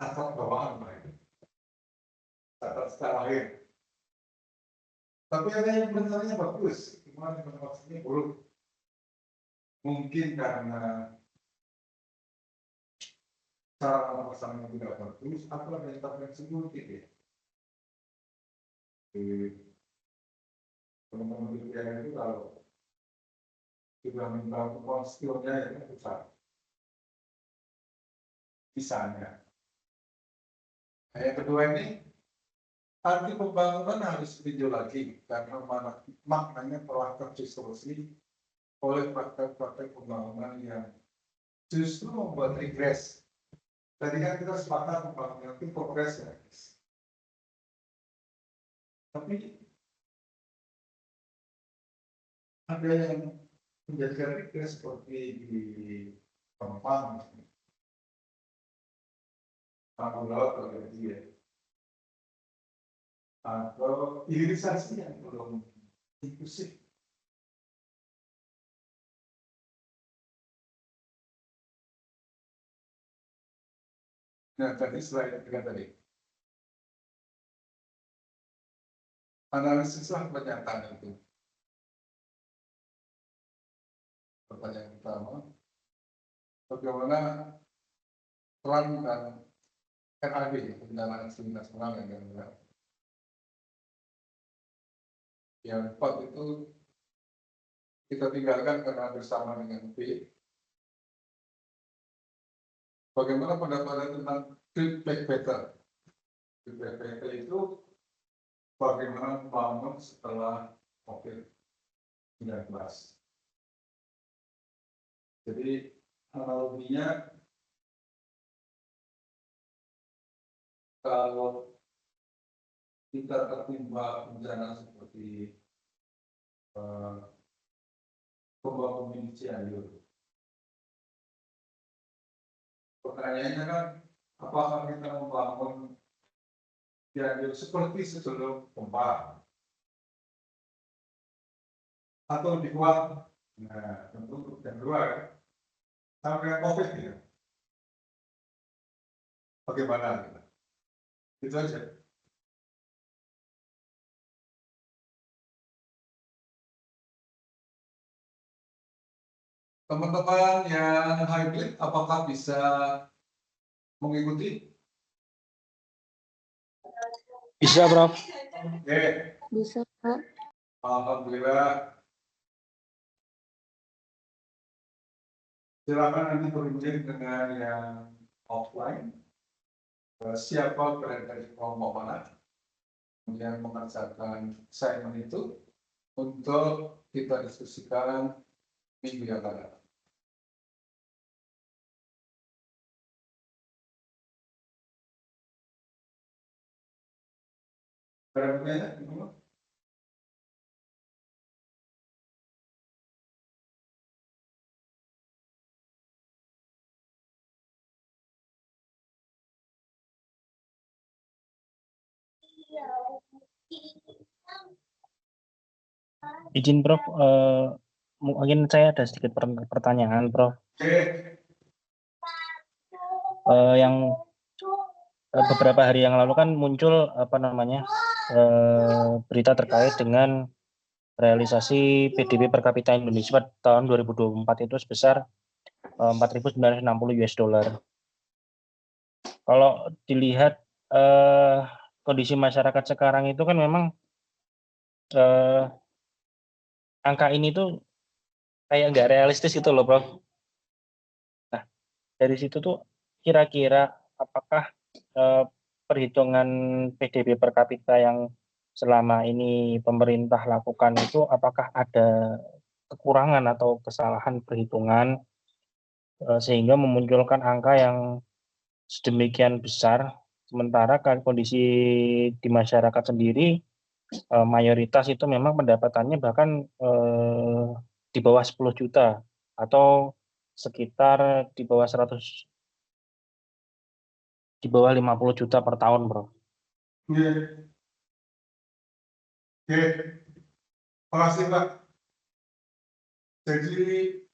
Atau bawaan lain. Atau secara lahir. Tapi ada yang perencananya bagus, cuma implementasinya buruk. Mungkin karena cara pemasangan tidak bagus, atau ada intervensi politik ya. Teman-teman DPR itu kalau sudah minta konstitusinya ya susah. Misalnya. Nah, yang kedua ini, arti pembangunan harus ditinjau lagi karena maknanya telah terdistorsi oleh praktek-praktek pembangunan yang justru membuat regres. Tadi kan kita sepakat pembangunan itu progres ya. Tapi ada yang menjadikan regres seperti di Pampang, Pampang Laut atau dia, atau hilirisasi yang belum inklusif. Nah, tadi slide yang tadi. Analisislah pernyataan itu. Pertanyaan pertama, bagaimana peran dan RAB, pendanaan studi nasional yang kedua. Yang 4 itu kita tinggalkan karena bersama dengan B. Bagaimana pendapat tentang Build Back Better? Build Back Better itu bagaimana membangun setelah COVID-19. Jadi analoginya kalau kita tertimpa bencana seperti pembangunan Cianjur. Pertanyaannya kan, apakah kita membangun Cianjur seperti sebelum gempa atau lebih kuat? Nah, tentu yang kedua sampai COVID ya. Bagaimana? Itu aja. Teman-teman yang hybrid, apakah bisa mengikuti? Bisa, Prof. Oke, Bisa, Pak. alhamdulillah. Silakan nanti berunding dengan yang offline. Siapa berada di kelompok mana yang mengerjakan assignment itu untuk kita diskusikan minggu yang akan datang. Berapa banyak? Izin, Prof. Mungkin saya ada sedikit pertanyaan, Prof. Oke, Yang beberapa hari yang lalu kan muncul berita terkait dengan realisasi PDB per kapita Indonesia tahun 2024 itu sebesar 4.960 US dollar. Kalau dilihat kondisi masyarakat sekarang itu kan memang angka ini tuh kayak nggak realistis gitu loh, Prof. Nah, dari situ tuh kira-kira apakah perhitungan PDB per kapita yang selama ini pemerintah lakukan itu apakah ada kekurangan atau kesalahan perhitungan sehingga memunculkan angka yang sedemikian besar, sementara kan kondisi di masyarakat sendiri mayoritas itu memang pendapatannya bahkan di bawah 10 juta atau sekitar di bawah 50 juta per tahun, Bro. oke, oke. Terima kasih, Pak. Jadi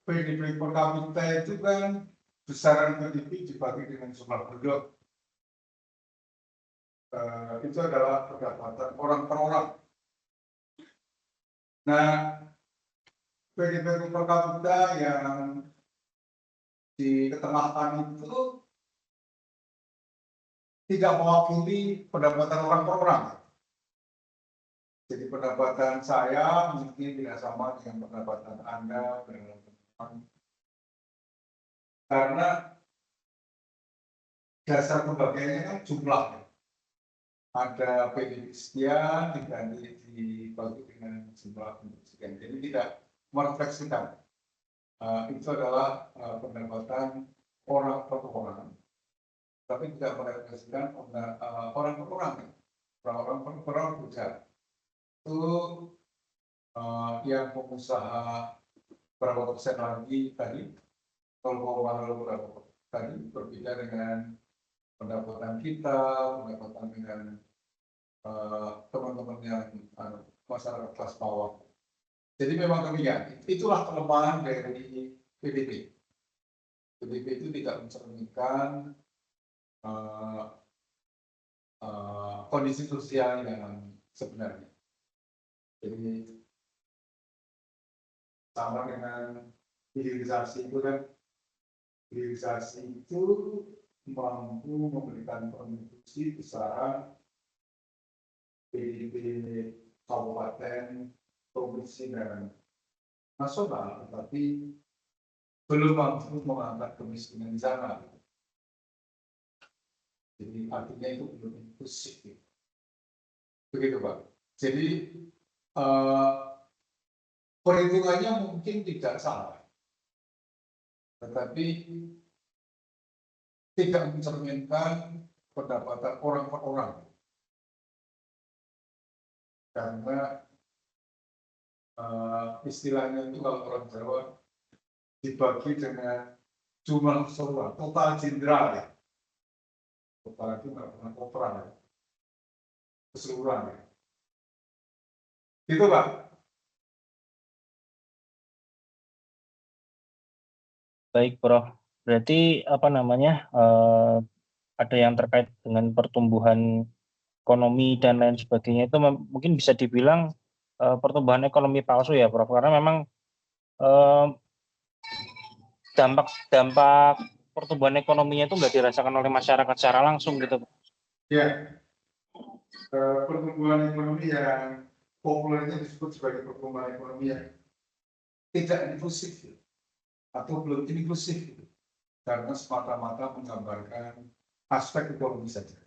PDB per kapita itu kan besaran PDB dibagi dengan jumlah penduduk. Itu adalah pendapatan orang per orang. Nah, PDB per kapita yang diketengahkan itu tidak mewakili pendapatan orang per orang. Jadi pendapatan saya mungkin tidak sama dengan pendapatan Anda, karena dasar pembagiannya kan jumlah. Ada PDB sekian dibagi dengan jumlah penduduk sekian. Jadi tidak merefleksikan. Itu adalah pendapatan orang per orang, tapi tidak merefleksikan orang per orang. Orang per orang bekerja. Itu yang pengusaha berapa persen lagi tadi, kalau berapa tadi berbeda dengan pendapatan kita, pendapatan dengan teman-teman yang masyarakat kelas bawah. Jadi memang demikian. Itulah kelemahan dari PDB. PDB itu tidak mencerminkan kondisi sosial yang sebenarnya. Jadi sama dengan hilirisasi itu kan, hilirisasi itu mampu memberikan kontribusi besaran PDB kabupaten, provinsi dan nasional, tetapi belum mampu mengangkat kemiskinan di sana. Jadi artinya itu belum inklusif. Begitu, Pak. Jadi perhitungannya mungkin tidak salah, tetapi tidak mencerminkan pendapatan orang per orang. Karena istilahnya itu kalau orang Jawa dibagi dengan jumlah keseluruhan, total jenderal ya. Total itu nggak pernah operan ya. Keseluruhan ya. Gitu, Pak. Baik, Prof. Berarti ada yang terkait dengan pertumbuhan ekonomi dan lain sebagainya itu mungkin bisa dibilang pertumbuhan ekonomi palsu ya, Prof. Karena memang dampak pertumbuhan ekonominya itu nggak dirasakan oleh masyarakat secara langsung gitu, Pak. Ya, pertumbuhan ekonomi yang populernya disebut sebagai pertumbuhan ekonomi yang tidak inklusif atau belum inklusif karena semata-mata menggambarkan aspek ekonomi saja.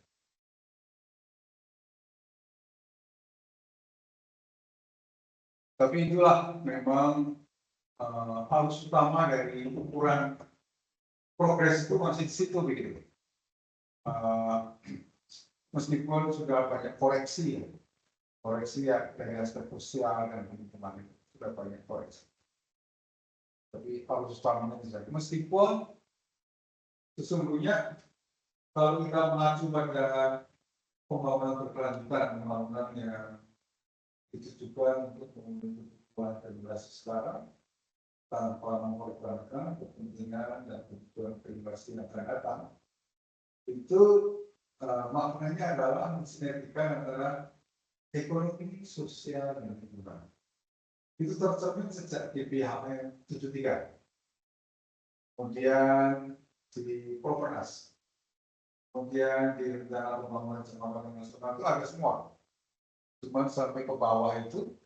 Tapi itulah memang arus utama dari ukuran progres itu masih di situ begitu. Meskipun sudah banyak koreksi ya dari aspek sosial dan teman-teman itu sudah banyak koreksi. Tapi arus utamanya di sana. Meskipun sesungguhnya kalau kita mengacu pada pembangunan berkelanjutan, pembangunan yang ditujukan untuk memenuhi kebutuhan generasi sekarang tanpa mengorbankan kepentingan dan kebutuhan generasi yang akan datang, itu maknanya adalah mensinergikan antara ekonomi, sosial, dan lingkungan. Itu tercermin sejak di PHM 73. Kemudian di Propernas, kemudian di rencana pembangunan jangka nasional itu ada semua. Cuma sampai ke bawah itu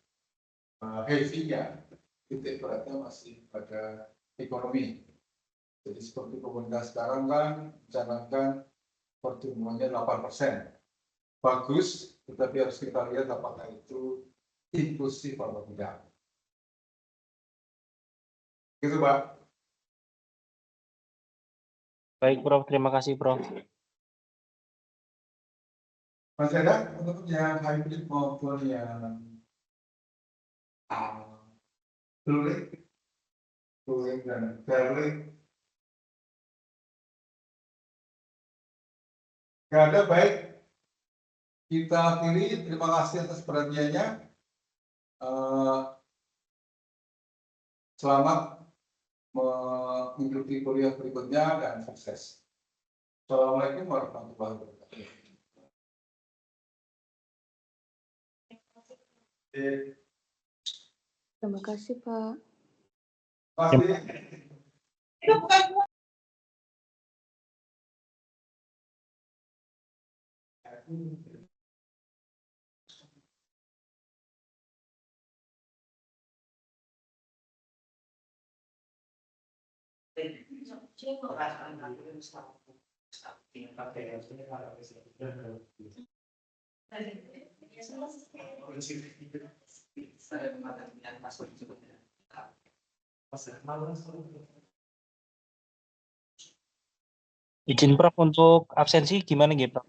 heavy-nya titik beratnya masih pada ekonomi. Jadi seperti pemerintah sekarang kan mencanangkan pertumbuhannya 8%. Bagus, tetapi harus kita lihat apakah itu inklusif atau tidak. Gitu, Pak. Baik, Prof. Terima kasih, Prof. Masih ada untuk yang hybrid maupun yang Bluelink dan Fairlink. Nggak ada, baik. Kita akhiri, terima kasih atas perhatiannya. Selamat mengikuti kuliah berikutnya dan sukses. Assalamualaikum warahmatullahi wabarakatuh. Terima kasih, Pak. Pasti. Izin Prof untuk absensi gimana gitu, Prof?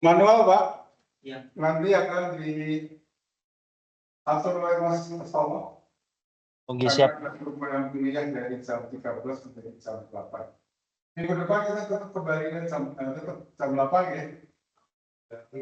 Manual, Pak. Ya. Nanti akan diatur oleh Mas Tomo. Oke, siap. Karena ada pilihan dari jam 13 sampai jam 8. Minggu depan kita tetap kembali ke tetap jam 8 ya. Oke.